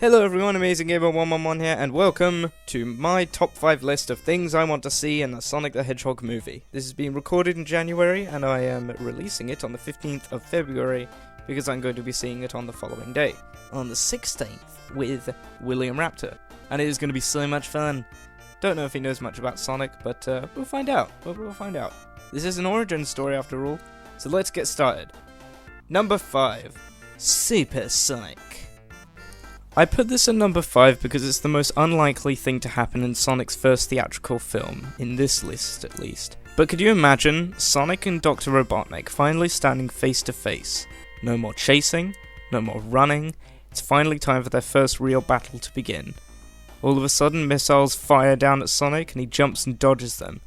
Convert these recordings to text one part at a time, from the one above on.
Hello everyone, Amazing Gamer 111 here, and welcome to my top 5 list of things I want to see in the Sonic the Hedgehog movie. This is being recorded in January, and I am releasing it on the 15th of February, because I'm going to be seeing it on the following day, on the 16th, with William Raptor. And it is going to be so much fun. Don't know if he knows much about Sonic, but we'll find out. We'll find out. This is an origin story after all, so let's get started. Number 5. CPSPsych. I put this at number 5 because it's the most unlikely thing to happen in Sonic's first theatrical film, in this list at least. But could you imagine Sonic and Dr. Robotnik finally standing face to face? No more chasing, no more running, it's finally time for their first real battle to begin. All of a sudden missiles fire down at Sonic and he jumps and dodges them.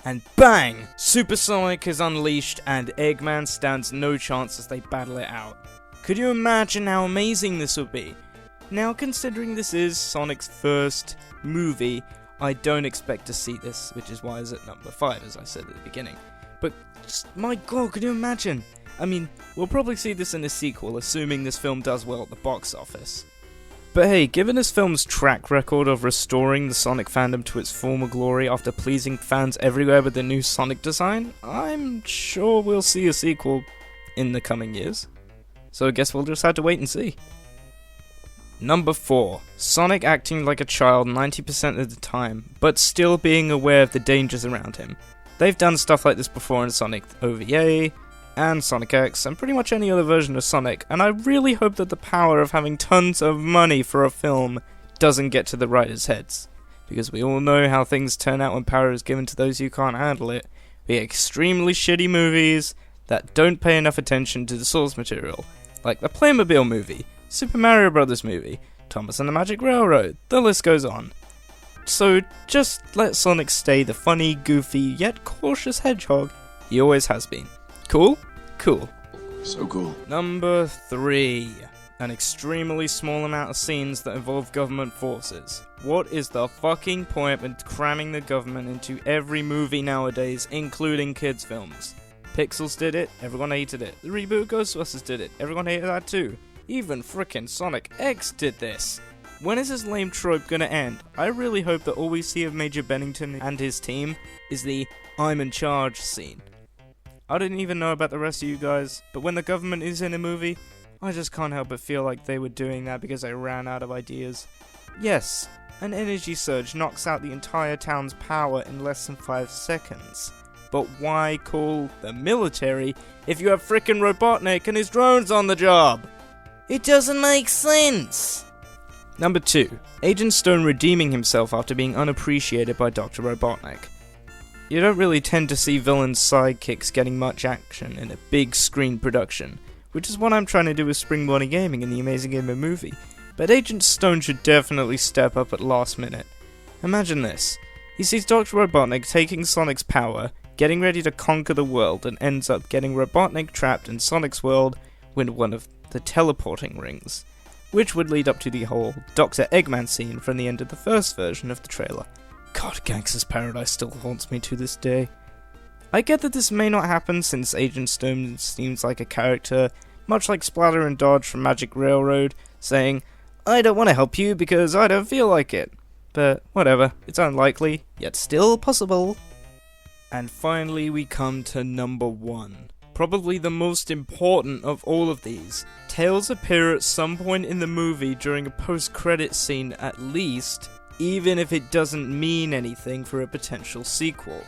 And bang! Super Sonic is unleashed and Eggman stands no chance as they battle it out. Could you imagine how amazing this would be? Now, considering this is Sonic's first movie, I don't expect to see this, which is why it's at number 5, as I said at the beginning. But, my god, could you imagine? I mean, we'll probably see this in a sequel, assuming this film does well at the box office. But hey, given this film's track record of restoring the Sonic fandom to its former glory after pleasing fans everywhere with the new Sonic design, I'm sure we'll see a sequel in the coming years. So I guess we'll just have to wait and see. Number 4. Sonic acting like a child 90% of the time, but still being aware of the dangers around him. They've done stuff like this before in Sonic OVA, and Sonic X, and pretty much any other version of Sonic, and I really hope that the power of having tons of money for a film doesn't get to the writers' heads. Because we all know how things turn out when power is given to those who can't handle it. We get extremely shitty movies that don't pay enough attention to the source material, like the Playmobil movie, Super Mario Bros. Movie, Thomas and the Magic Railroad, the list goes on. So just let Sonic stay the funny, goofy, yet cautious hedgehog he always has been. Cool? Cool. So cool. Number 3. An extremely small amount of scenes that involve government forces. What is the fucking point with cramming the government into every movie nowadays, including kids' films? Pixels did it, everyone hated it. The reboot Ghostbusters did it, everyone hated that too. Even frickin' Sonic X did this. When is this lame trope gonna end? I really hope that all we see of Major Bennington and his team is the I'm in charge scene. I didn't even know about the rest of you guys, but when the government is in a movie, I just can't help but feel like they were doing that because they ran out of ideas. Yes, an energy surge knocks out the entire town's power in less than 5 seconds. But why call the military if you have frickin' Robotnik and his drones on the job? It doesn't make sense! Number 2. Agent Stone redeeming himself after being unappreciated by Dr. Robotnik. You don't really tend to see villains' sidekicks getting much action in a big screen production, which is what I'm trying to do with Springboarding Gaming in the Amazing Gamer movie, but Agent Stone should definitely step up at last minute. Imagine this. He sees Dr. Robotnik taking Sonic's power, getting ready to conquer the world, and ends up getting Robotnik trapped in Sonic's world with one of the teleporting rings, which would lead up to the whole Dr. Eggman scene from the end of the first version of the trailer. God, Gangster's Paradise still haunts me to this day. I get that this may not happen since Agent Stone seems like a character, much like Splatter and Dodge from Magic Railroad, saying, I don't want to help you because I don't feel like it. But whatever, it's unlikely, yet still possible. And finally we come to number 1. Probably the most important of all of these. Tails appear at some point in the movie during a post-credit scene at least, even if it doesn't mean anything for a potential sequel.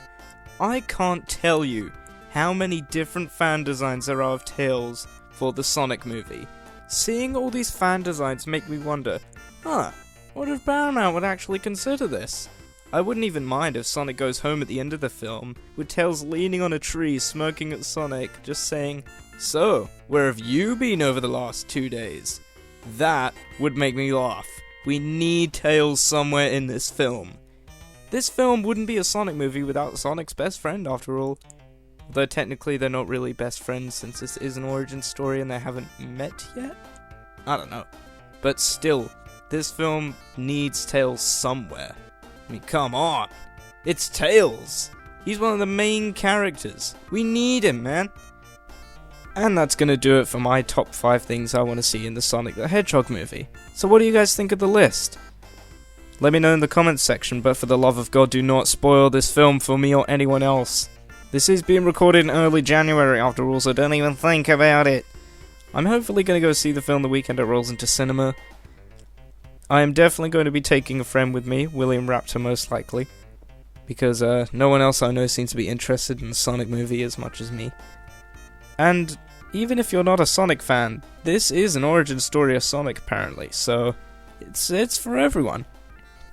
I can't tell you how many different fan designs there are of Tails for the Sonic movie. Seeing all these fan designs make me wonder, what if Paramount would actually consider this? I wouldn't even mind if Sonic goes home at the end of the film, with Tails leaning on a tree smirking at Sonic, just saying, So, where have you been over the last 2 days? That would make me laugh. We need Tails somewhere in this film. This film wouldn't be a Sonic movie without Sonic's best friend, after all. Although technically they're not really best friends since this is an origin story and they haven't met yet? I don't know. But still, this film needs Tails somewhere. I mean, come on. It's Tails. He's one of the main characters. We need him, man. And that's gonna do it for my top 5 things I want to see in the Sonic the Hedgehog movie. So what do you guys think of the list? Let me know in the comments section, but for the love of God, do not spoil this film for me or anyone else. This is being recorded in early January after all, so don't even think about it. I'm hopefully going to go see the film the weekend it rolls into cinema. I am definitely going to be taking a friend with me, William Raptor most likely, because no one else I know seems to be interested in the Sonic movie as much as me. And even if you're not a Sonic fan, this is an origin story of Sonic apparently, so it's for everyone.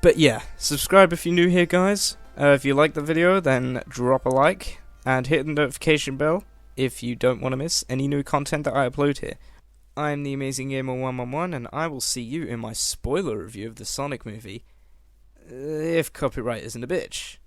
But yeah, subscribe if you're new here, guys. If you like the video, then drop a like, and hit the notification bell if you don't want to miss any new content that I upload here. I'm the Amazing Gamer 111, and I will see you in my spoiler review of the Sonic movie, if copyright isn't a bitch.